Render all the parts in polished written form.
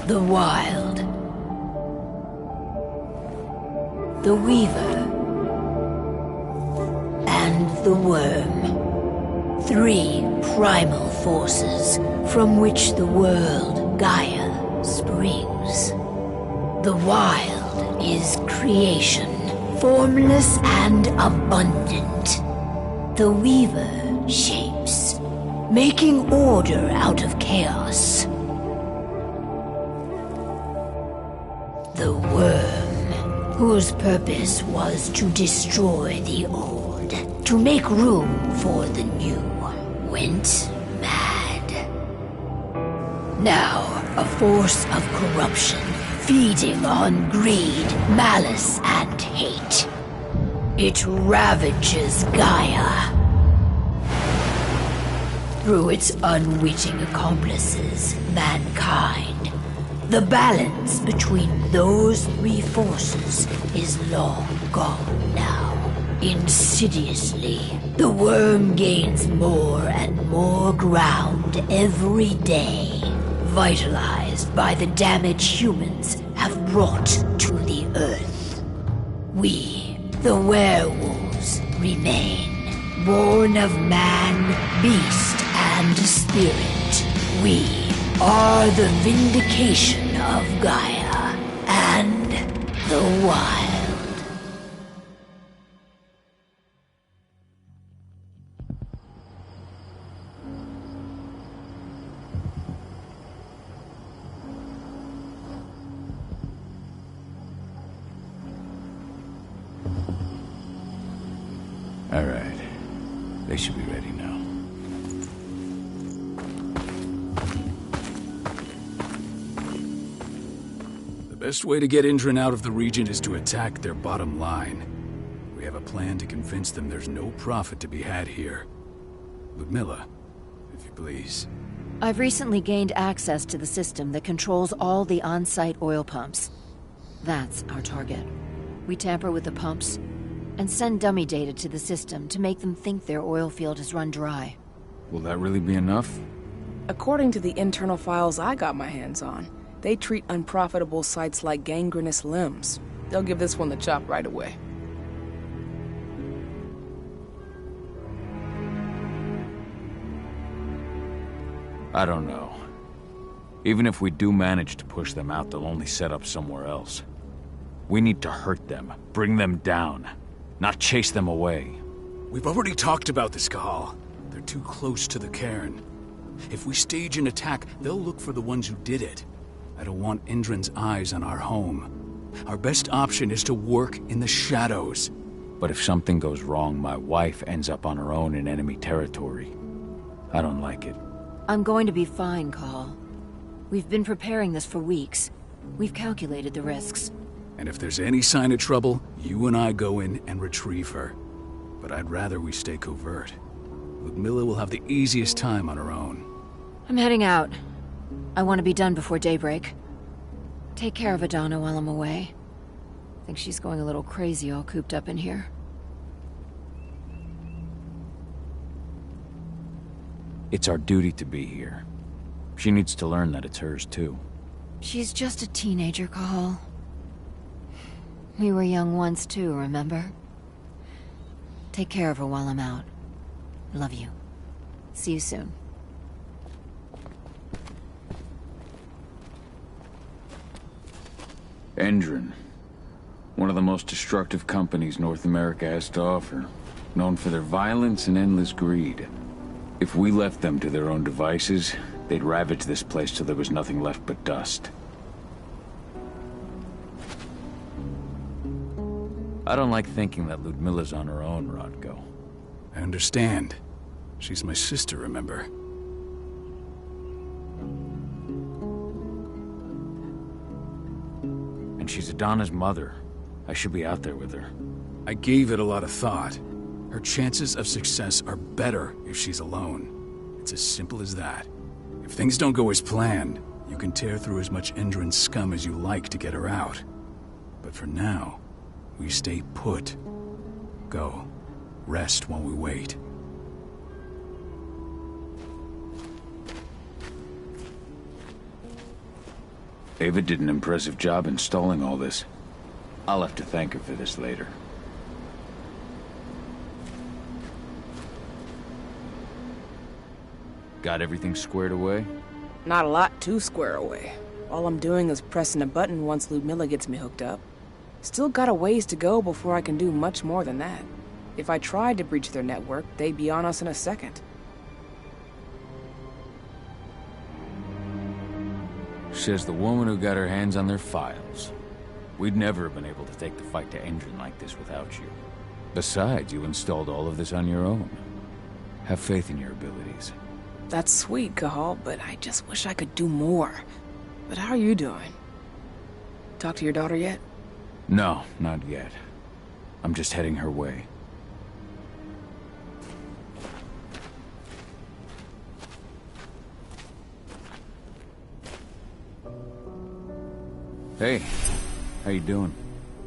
The Wild. The Weaver. And the Worm. 3 primal forces from which the world, Gaia, springs. The Wild is creation, formless and abundant. The Weaver shapes, making order out of chaos. The Worm, whose purpose was to destroy the old, to make room for the new, went mad. Now, a force of corruption, feeding on greed, malice, and hate. It ravages Gaia. Through its unwitting accomplices, mankind, the balance between those 3 forces is long gone now. Insidiously, the Worm gains more and more ground every day, vitalized by the damage humans have brought to the Earth. We, the werewolves, remain, born of man, beast, and spirit. We are the vindication of Gaia and the Wild. All right. They should be ready now. The best way to get Indran out of the region is to attack their bottom line. We have a plan to convince them there's no profit to be had here. Ludmilla, if you please. I've recently gained access to the system that controls all the on-site oil pumps. That's our target. We tamper with the pumps and send dummy data to the system to make them think their oil field has run dry. Will that really be enough? According to the internal files I got my hands on, they treat unprofitable sites like gangrenous limbs. They'll give this one the chop right away. I don't know. Even if we do manage to push them out, they'll only set up somewhere else. We need to hurt them, bring them down, not chase them away. We've already talked about this, Cahal. They're too close to the cairn. If we stage an attack, they'll look for the ones who did it. I don't want Indran's eyes on our home. Our best option is to work in the shadows. But if something goes wrong, my wife ends up on her own in enemy territory. I don't like it. I'm going to be fine, Call. We've been preparing this for weeks. We've calculated the risks. And if there's any sign of trouble, you and I go in and retrieve her. But I'd rather we stay covert. Ludmilla will have the easiest time on her own. I'm heading out. I want to be done before daybreak. Take care of Adana while I'm away. I think she's going a little crazy all cooped up in here. It's our duty to be here. She needs to learn that it's hers too. She's just a teenager, Cahal. We were young once too, remember? Take care of her while I'm out. Love you. See you soon. Indran. One of the most destructive companies North America has to offer. Known for their violence and endless greed. If we left them to their own devices, they'd ravage this place till there was nothing left but dust. I don't like thinking that Ludmilla's on her own, Rodko. I understand. She's my sister, remember? And she's Adana's mother. I should be out there with her. I gave it a lot of thought. Her chances of success are better if she's alone. It's as simple as that. If things don't go as planned, you can tear through as much Indran scum as you like to get her out. But for now, we stay put. Go. Rest while we wait. Ava did an impressive job installing all this. I'll have to thank her for this later. Got everything squared away? Not a lot to square away. All I'm doing is pressing a button once Ludmilla gets me hooked up. Still got a ways to go before I can do much more than that. If I tried to breach their network, they'd be on us in a second. Says the woman who got her hands on their files. We'd never have been able to take the fight to Endron like this without you. Besides, you installed all of this on your own. Have faith in your abilities. That's sweet, Cahal, but I just wish I could do more. But how are you doing? Talk to your daughter yet? No, not yet. I'm just heading her way. Hey, how you doing?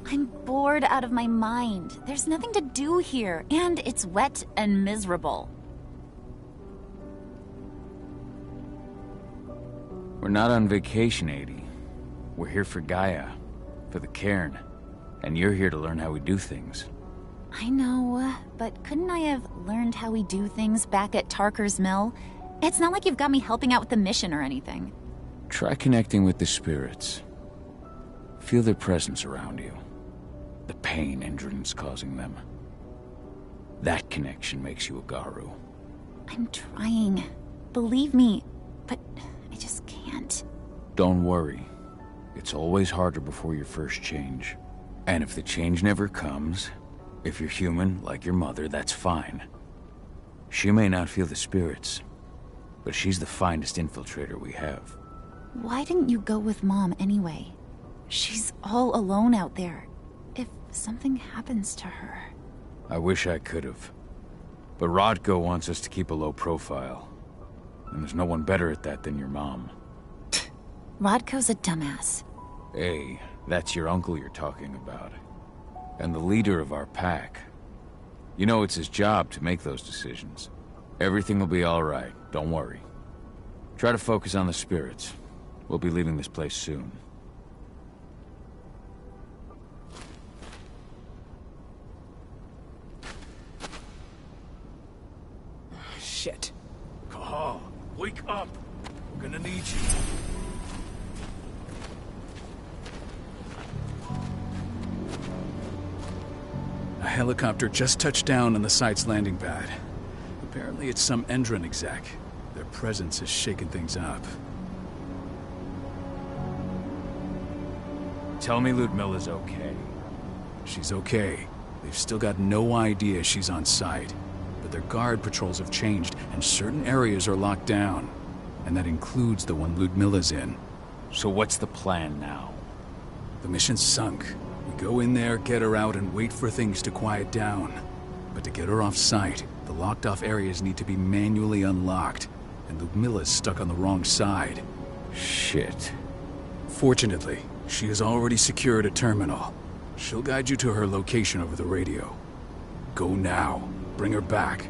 I'm bored out of my mind. There's nothing to do here, and it's wet and miserable. We're not on vacation, Adie. We're here for Gaia, for the cairn. And you're here to learn how we do things. I know, but couldn't I have learned how we do things back at Tarker's Mill? It's not like you've got me helping out with the mission or anything. Try connecting with the spirits. Feel their presence around you. The pain Endron's causing them. That connection makes you a Garu. I'm trying. Believe me, but I just can't. Don't worry. It's always harder before your first change. And if the change never comes, if you're human, like your mother, that's fine. She may not feel the spirits, but she's the finest infiltrator we have. Why didn't you go with Mom anyway? She's all alone out there. If something happens to her... I wish I could have. But Rodko wants us to keep a low profile. And there's no one better at that than your mom. Rodko's a dumbass. Hey, that's your uncle you're talking about. And the leader of our pack. You know it's his job to make those decisions. Everything will be all right, don't worry. Try to focus on the spirits. We'll be leaving this place soon. Shit. Cahal, wake up! We're gonna need you. A helicopter just touched down on the site's landing pad. Apparently it's some Endron exec. Their presence has shaken things up. Tell me Ludmilla's okay. She's okay. They've still got no idea she's on site. But their guard patrols have changed, and certain areas are locked down. And that includes the one Ludmilla's in. So what's the plan now? The mission's sunk. We go in there, get her out, and wait for things to quiet down. But to get her off site, the locked-off areas need to be manually unlocked. And Ludmilla's stuck on the wrong side. Shit. Fortunately, she has already secured a terminal. She'll guide you to her location over the radio. Go now. Bring her back.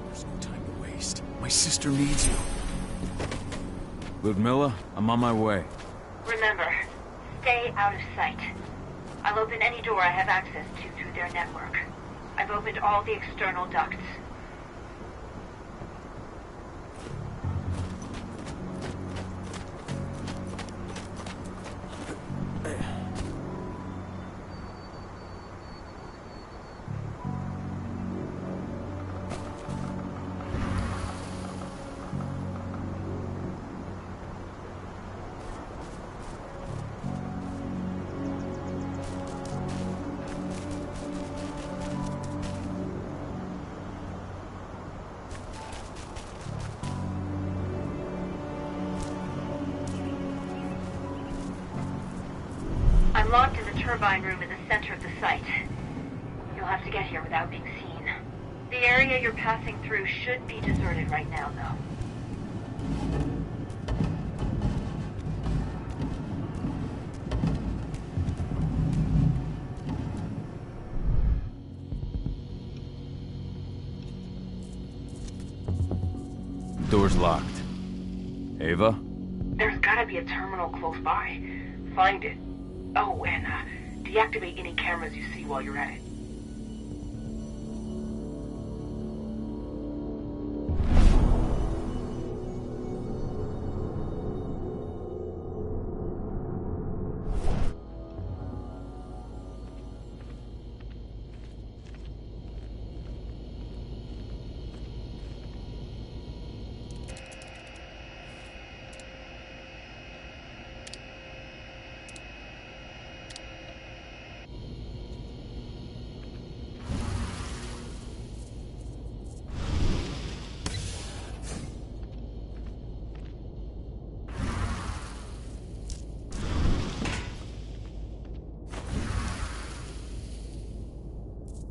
There's no time to waste. My sister needs you. Ludmilla, I'm on my way. Remember, stay out of sight. I'll open any door I have access to through their network. I've opened all the external ducts. I'm locked in the turbine room in the center of the site. You'll have to get here without being seen. The area you're passing through should be deserted right now, though. Door's locked. Ava? There's gotta be a terminal close by. Find it. Oh, and deactivate any cameras you see while you're at it.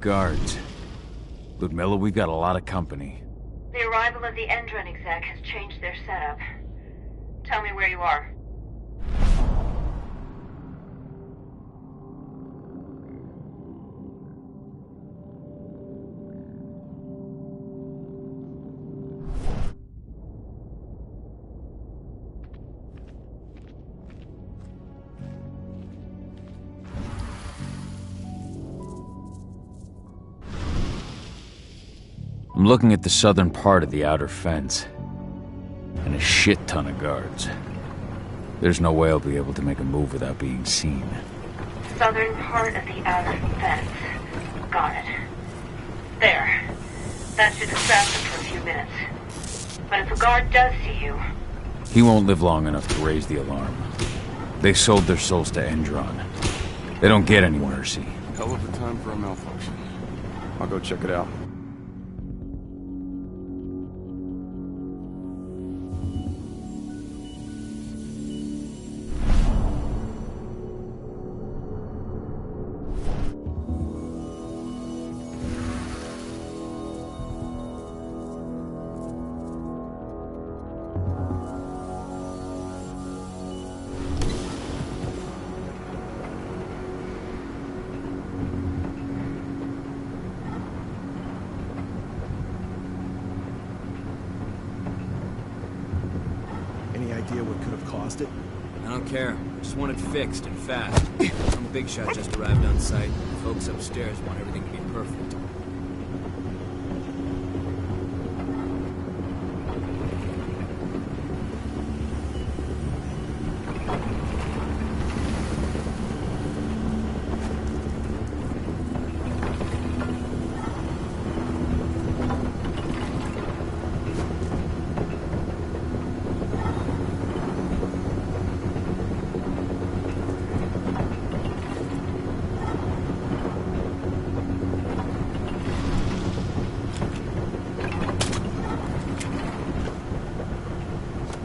Guards. Ludmilla, we've got a lot of company. The arrival of the Endron exec has changed their setup. Tell me where you are. I'm looking at the southern part of the outer fence. And a shit ton of guards. There's no way I'll be able to make a move without being seen. Southern part of the outer fence. Got it. There. That should distract them for a few minutes. But if a guard does see you... He won't live long enough to raise the alarm. They sold their souls to Endron. They don't get any mercy. Hell of a time for a malfunction. I'll go check it out. Any idea what could have caused it? I don't care. I just want it fixed and fast. I'm a big shot just arrived on site. The folks upstairs want everything to be perfect.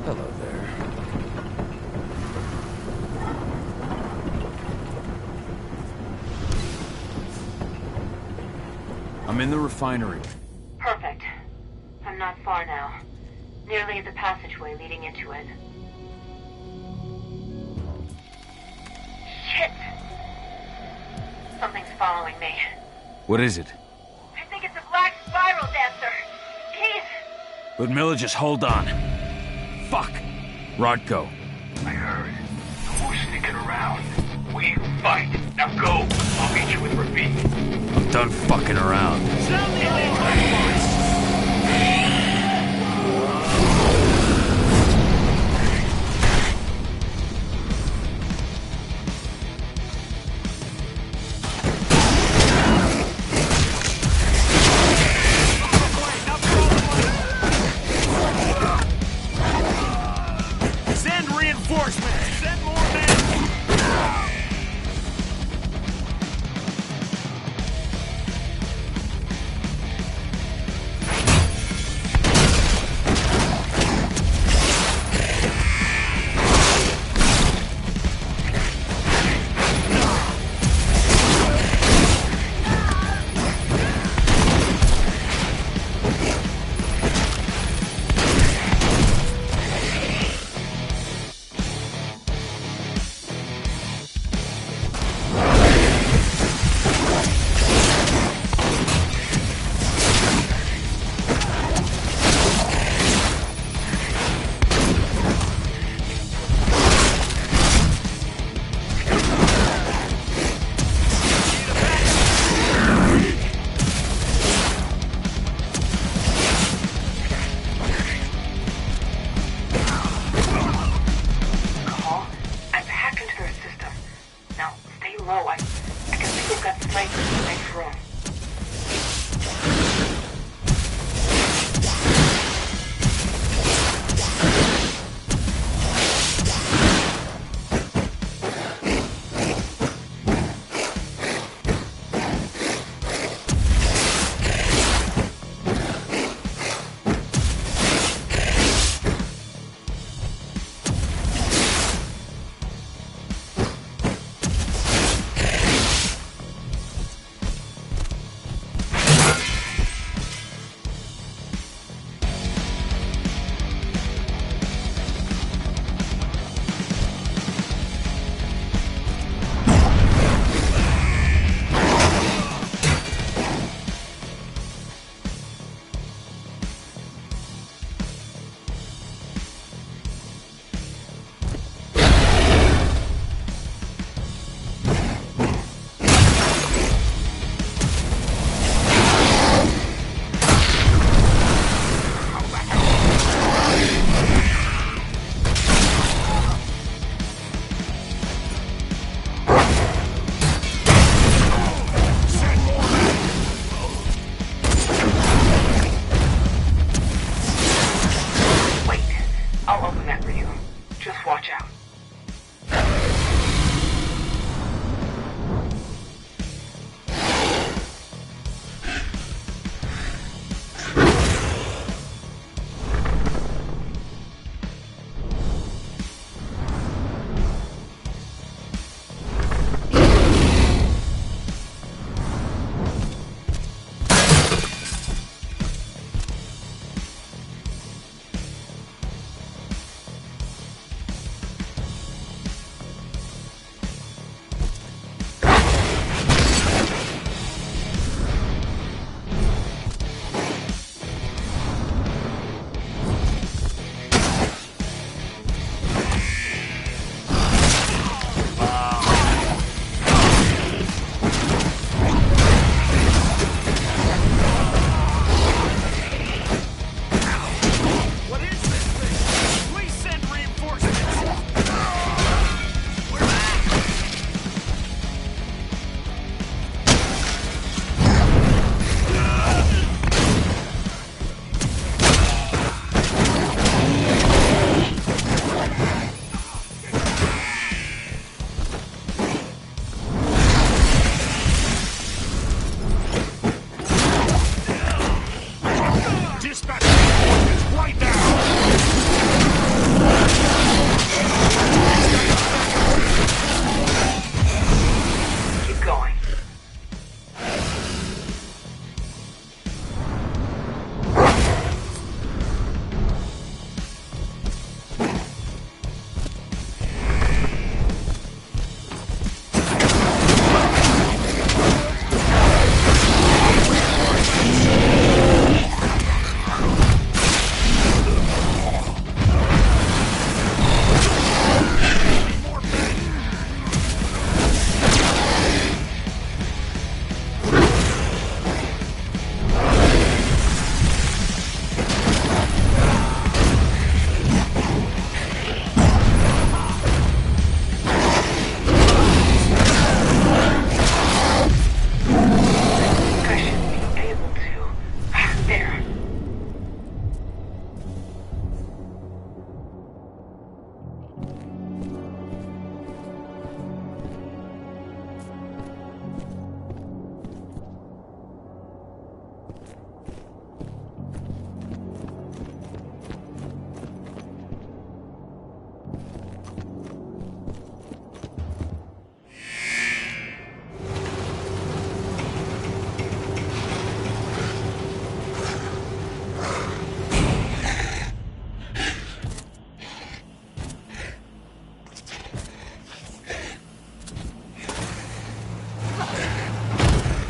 Hello there. I'm in the refinery. Perfect. I'm not far now. Nearly at the passageway leading into it. Shit! Something's following me. What is it? I think it's a black spiral dancer. Keith! Ludmilla, just hold on. Fuck! Rodko. I heard. No more sneaking around. We fight. Now go. I'll meet you with Rafik. I'm done fucking around. Sound the alarm!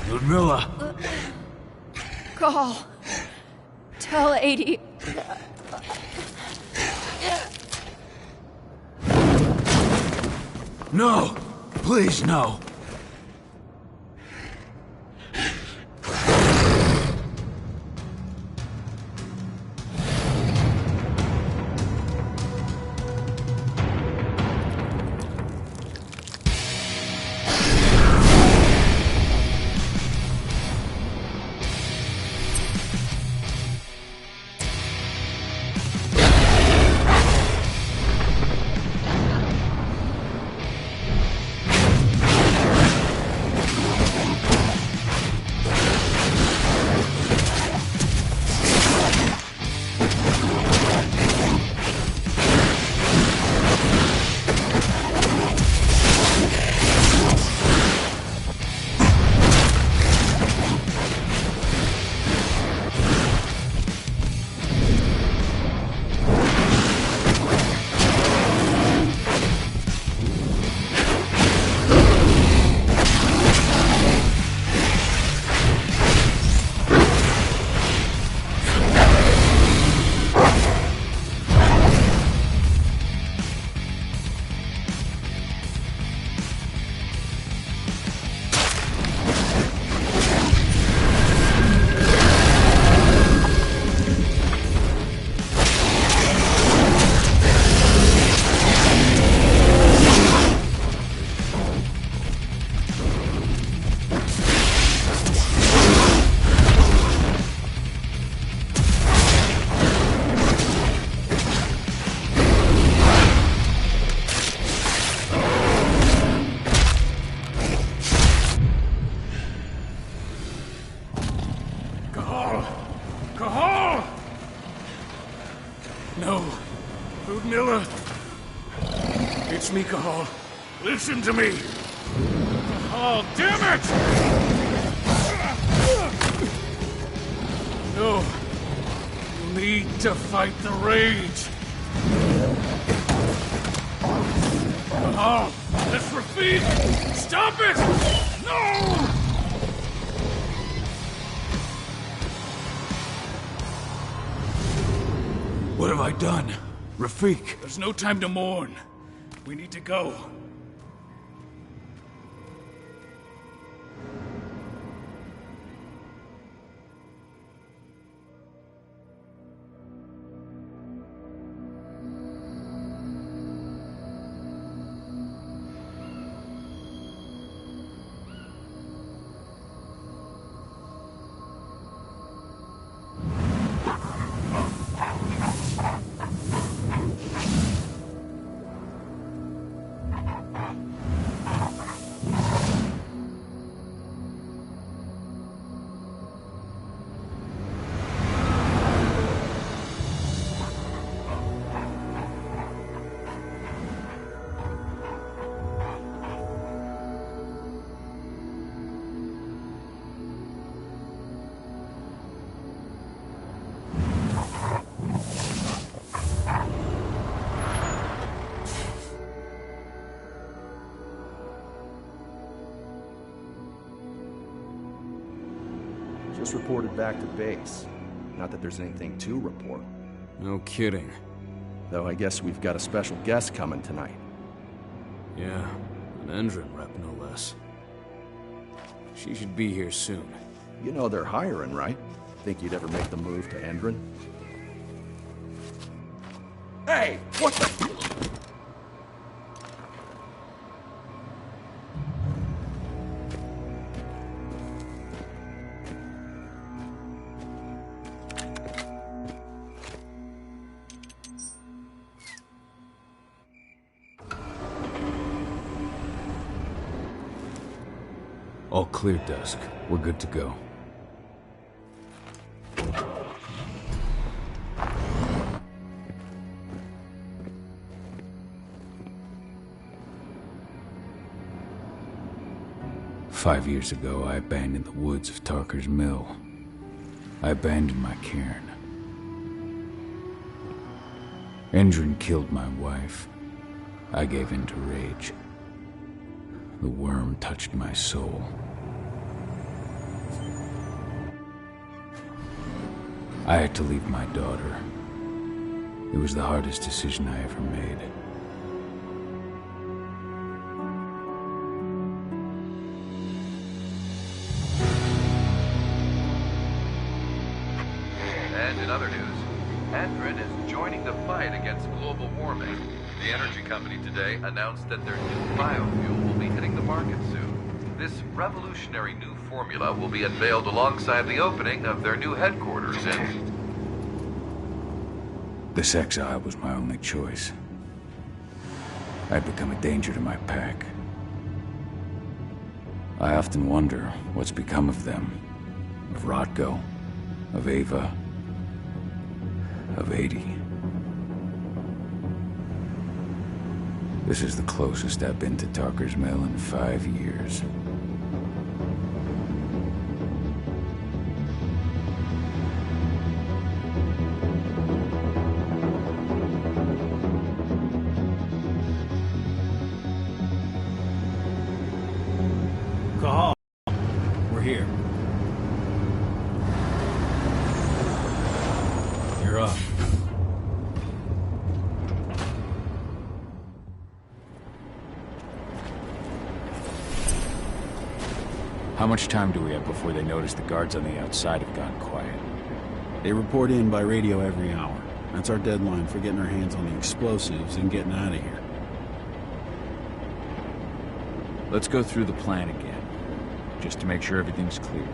Ludmilla! Call. Tell 80. No! Please, no! No. Ludmilla. It's me, Cahal. Listen to me. Cahal, damn it! No. You need to fight the rage. Cahal, that's Rafik! Stop it! No! What have I done? Rafik! There's no time to mourn. We need to go. Just reported back to base. Not that there's anything to report. No kidding. Though I guess we've got a special guest coming tonight. Yeah, an Endron rep, no less. She should be here soon. You know they're hiring, right? Think you'd ever make the move to Endron? Hey! What the... All clear, Dusk. We're good to go. 5 years ago, I abandoned the woods of Tarker's Mill. I abandoned my cairn. Endron killed my wife. I gave in to rage. The worm touched my soul. I had to leave my daughter. It was the hardest decision I ever made. And in other news, Endron is joining the fight against global warming. The energy company today announced that their new biofuel will be hitting the market soon. This revolutionary new formula will be unveiled alongside the opening of their new headquarters in... This exile was my only choice. I'd become a danger to my pack. I often wonder what's become of them. Of Rotko, of Ava, of 80. This is the closest I've been to Tarker's Mill in 5 years. Call. We're here. You're up. How much time do we have before they notice the guards on the outside have gone quiet? They report in by radio every hour. That's our deadline for getting our hands on the explosives and getting out of here. Let's go through the plan again, just to make sure everything's clear.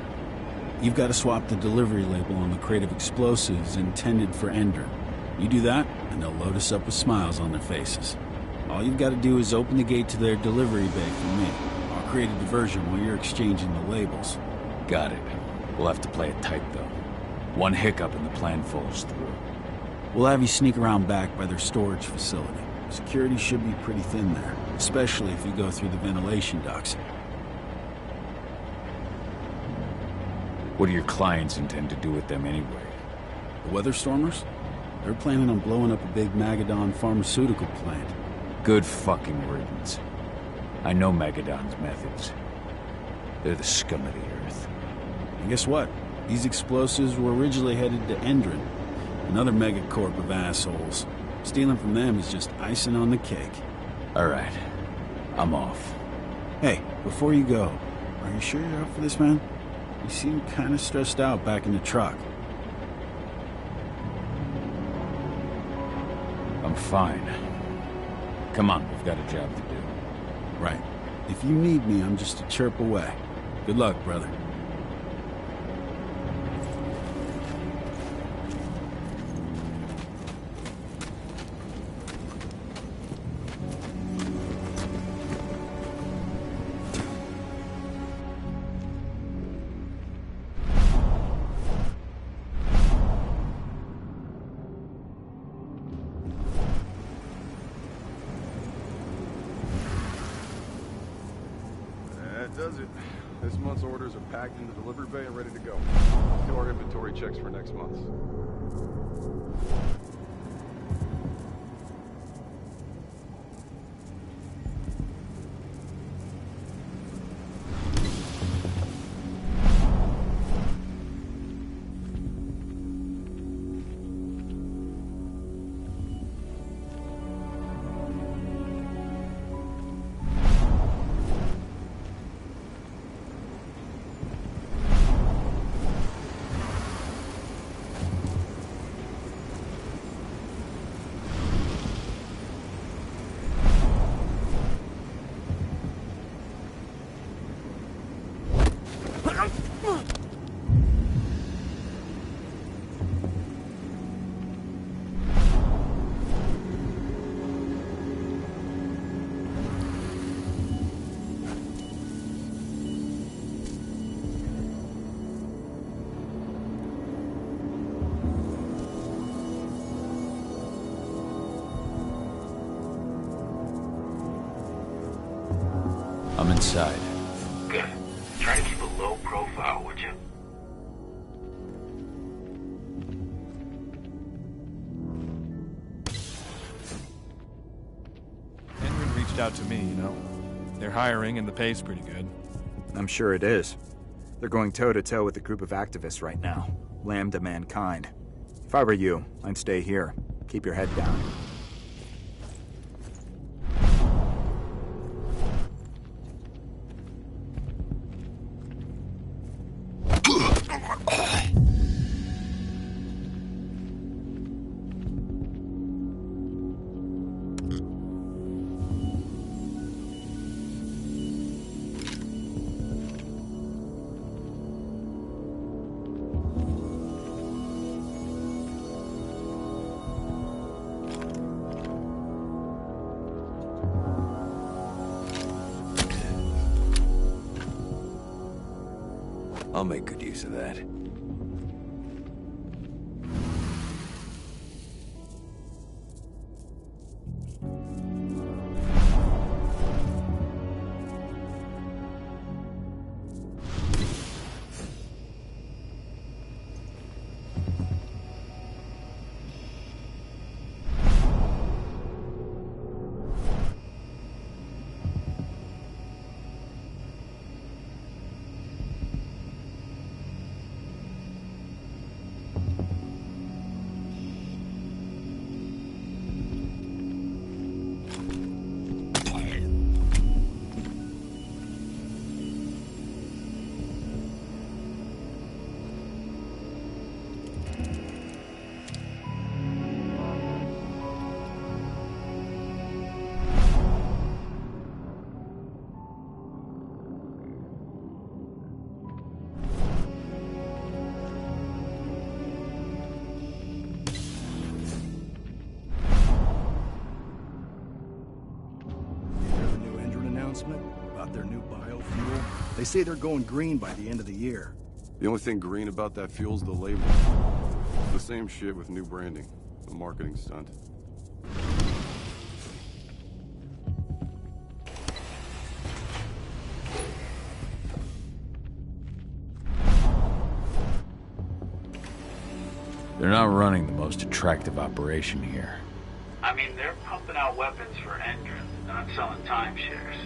You've got to swap the delivery label on the crate of explosives intended for Endron. You do that, and they'll load us up with smiles on their faces. All you've got to do is open the gate to their delivery bay for me. I'll create a diversion while you're exchanging the labels. Got it. We'll have to play it tight, though. One hiccup and the plan falls through. We'll have you sneak around back by their storage facility. Security should be pretty thin there, especially if you go through the ventilation ducts. What do your clients intend to do with them anyway? The Weatherstormers? They're planning on blowing up a big Magadon pharmaceutical plant. Good fucking riddance. I know Magadon's methods. They're the scum of the earth. And guess what? These explosives were originally headed to Endron, another megacorp of assholes. Stealing from them is just icing on the cake. All right. I'm off. Hey, before you go, are you sure you're up for this, man? You seem kind of stressed out back in the truck. I'm fine. Come on, we've got a job to do. Right. If you need me, I'm just a chirp away. Good luck, brother. Does it. This month's orders are packed in the delivery bay and ready to go. Do our inventory checks for next month. I'm inside. Good. worked out to me, you know. They're hiring and the pay's pretty good. I'm sure it is. They're going toe-to-toe with a group of activists right now. Lambda Mankind. If I were you, I'd stay here. Keep your head down. I'll make good use of that. About their new biofuel. They say they're going green by the end of the year. The only thing green about that fuel's the label. It's the same shit with new branding. A marketing stunt. They're not running the most attractive operation here. I mean, they're pumping out weapons for Endron, not selling timeshares.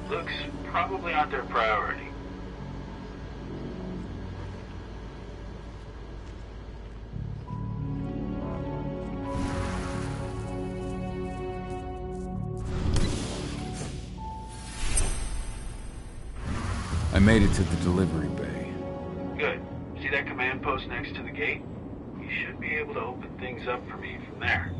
Looks probably aren't their priority. I made it to the delivery bay. Good. See that command post next to the gate? You should be able to open things up for me from there.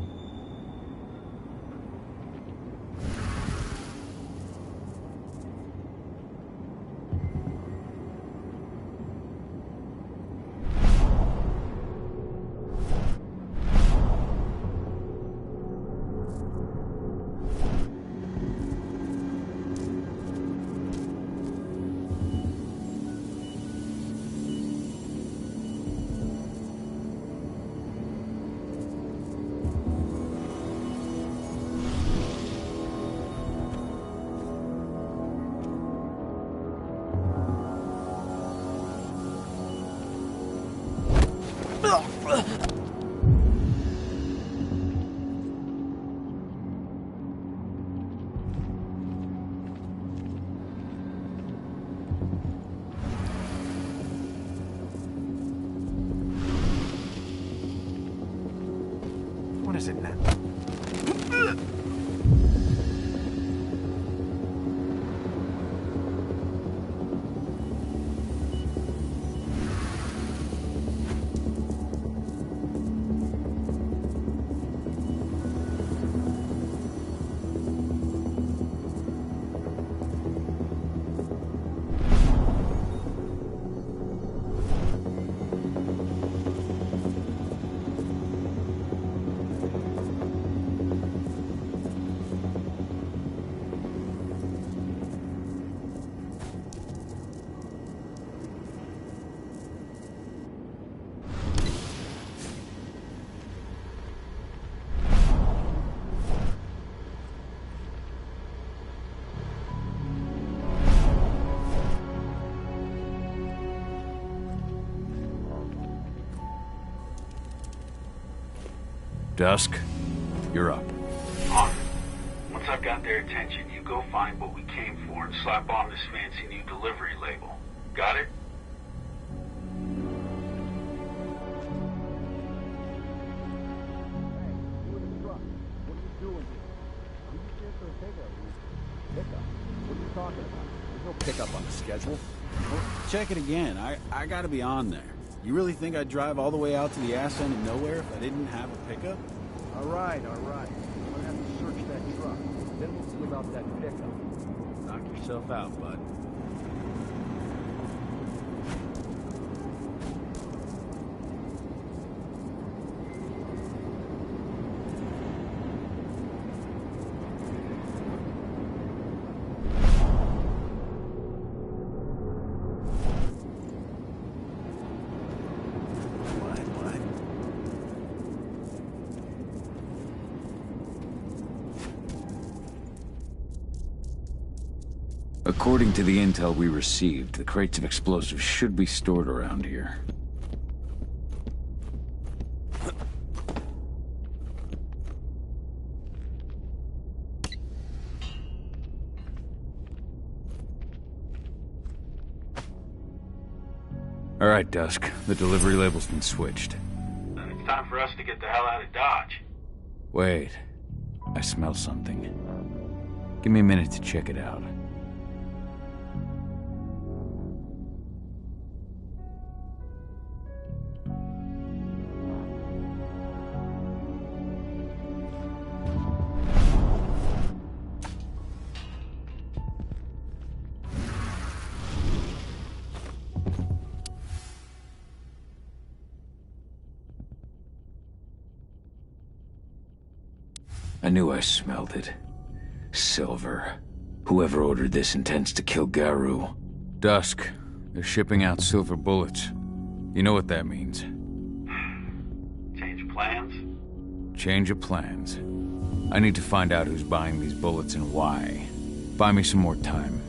What is it now? Dusk, you're up. Awesome. Once I've got their attention, you go go find what we came for and slap on this fancy new delivery label. Got it? Pickup on the schedule. Well, check it again. I gotta be on there. You really think I'd drive all the way out to the ass end of nowhere if I didn't have a pickup? All right. I'm gonna have to search that truck. Then we'll see about that pickup. Knock yourself out, bud. According to the intel we received, the crates of explosives should be stored around here. All right, Dusk. The delivery label's been switched. Then it's time for us to get the hell out of Dodge. Wait. I smell something. Give me a minute to check it out. I knew I smelled it. Silver. Whoever ordered this intends to kill Garou. Dusk. They're shipping out silver bullets. You know what that means. Change of plans? Change of plans. I need to find out who's buying these bullets and why. Buy me some more time.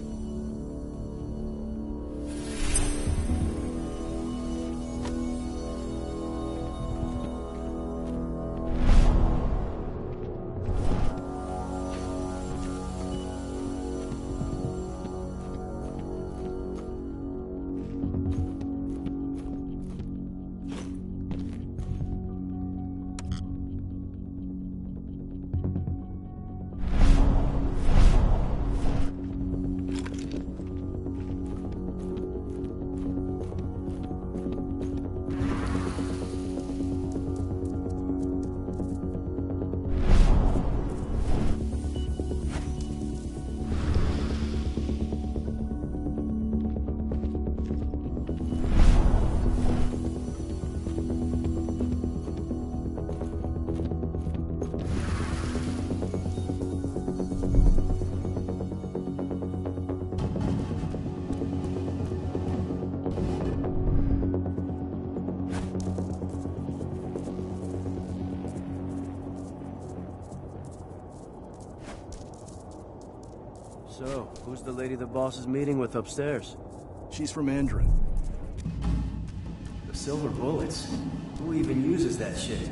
So, who's the lady the boss is meeting with upstairs? She's from Endron. The silver bullets? Who even uses that shit?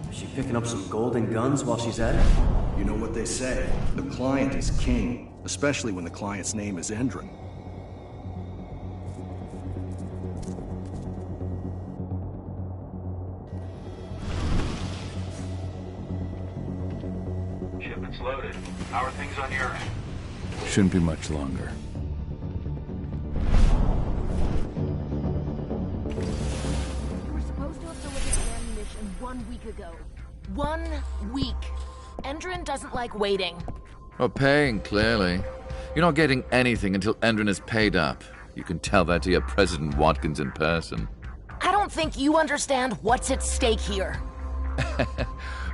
Is she picking up some golden guns while she's at it? You know what they say. The client is king, especially when the client's name is Endron. Shipment's loaded. How are things on your end? Shouldn't be much longer. You were supposed to have delivered the ammunition 1 week ago. 1 week. Endron doesn't like waiting. Well, paying, clearly. You're not getting anything until Endron is paid up. You can tell that to your President Watkins in person. I don't think you understand what's at stake here.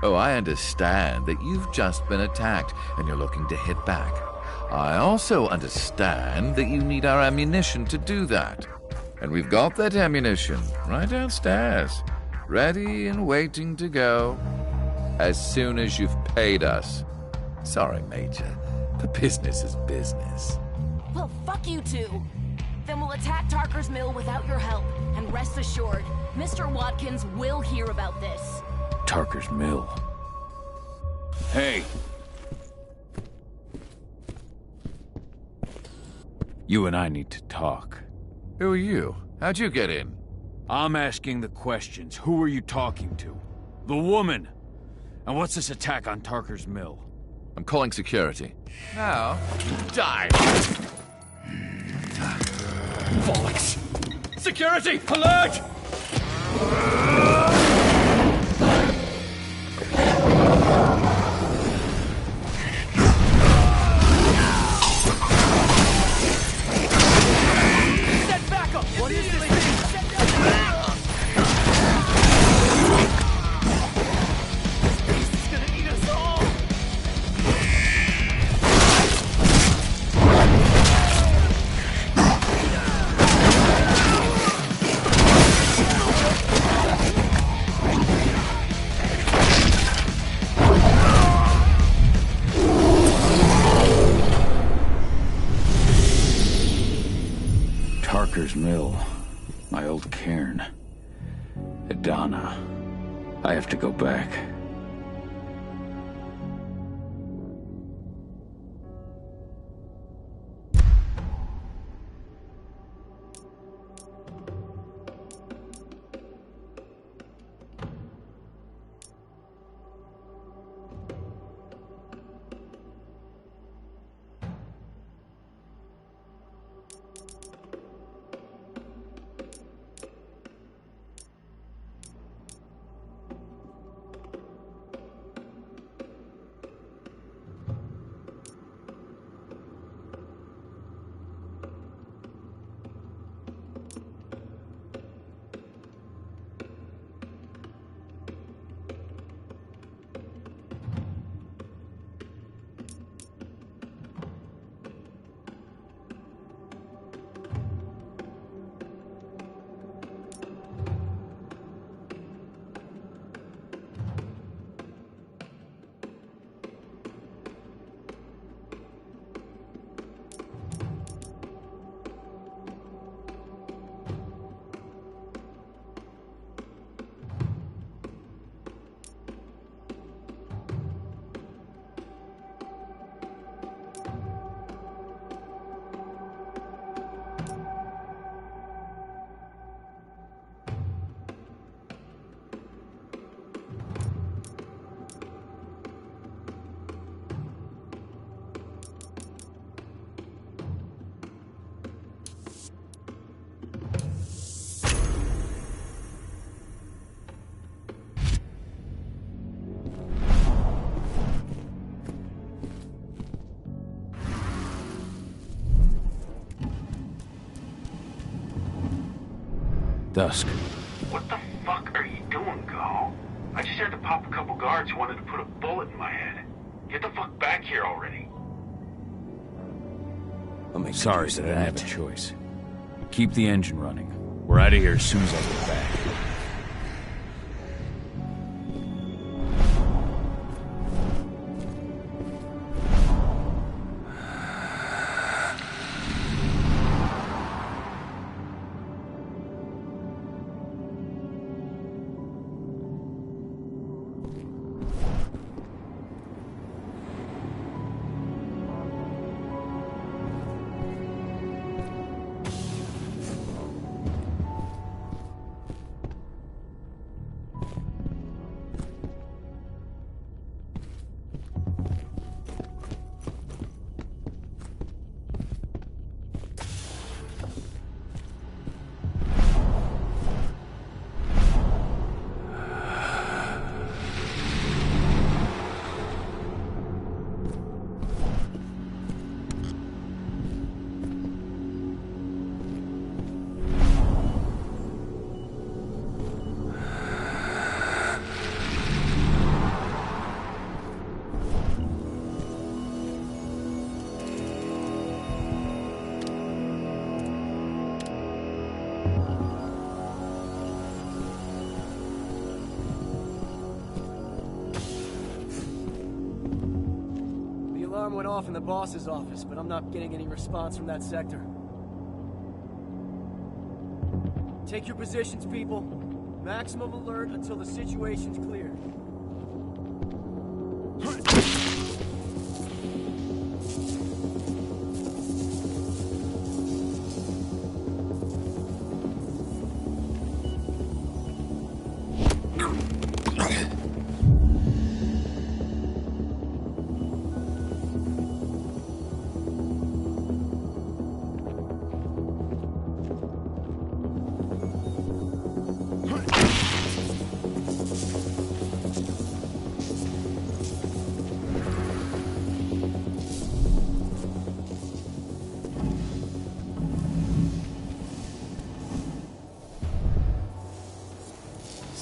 Oh, I understand that you've just been attacked and you're looking to hit back. I also understand that you need our ammunition to do that. And we've got that ammunition right downstairs, ready and waiting to go as soon as you've paid us. Sorry, Major, but business is business. Well, fuck you two. Then we'll attack Tarker's Mill without your help. And rest assured, Mr. Watkins will hear about this. Tarker's Mill. Hey! You and I need to talk. Who are you? How'd you get in? I'm asking the questions. Who are you talking to? The woman! And what's this attack on Tarker's Mill? I'm calling security. Now, die! Bollocks! Security! Alert! Set back up! What is this? Tarker's Mill. My old cairn. Adana. I have to go back. Dusk. What the fuck are you doing, Go? I just had to pop a couple guards who wanted to put a bullet in my head. Get the fuck back here already. I'm sorry that I didn't have a choice. Keep the engine running. We're out of here as soon as I get back. Went off in the boss's office, but I'm not getting any response from that sector. Take your positions, people. Maximum alert until the situation's clear.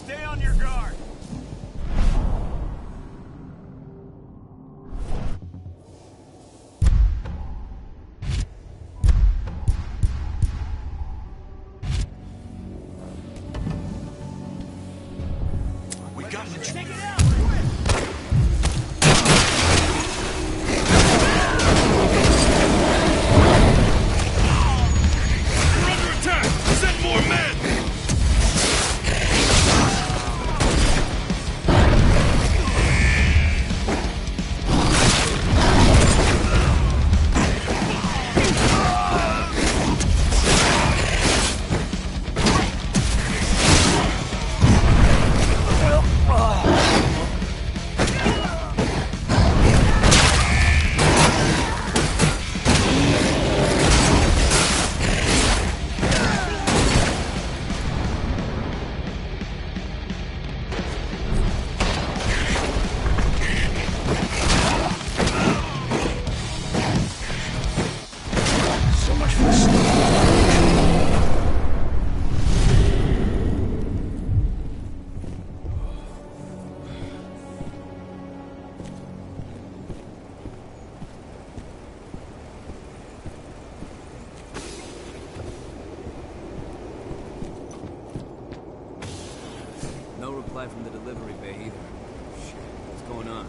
Stay on your guard. We got to take it out. We're under attack. Send more men. No reply from the delivery bay either. Shit, what's going on?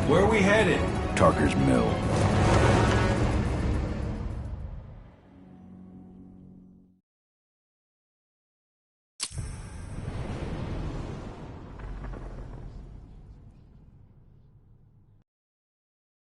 Where are we headed? Tarker's Mill.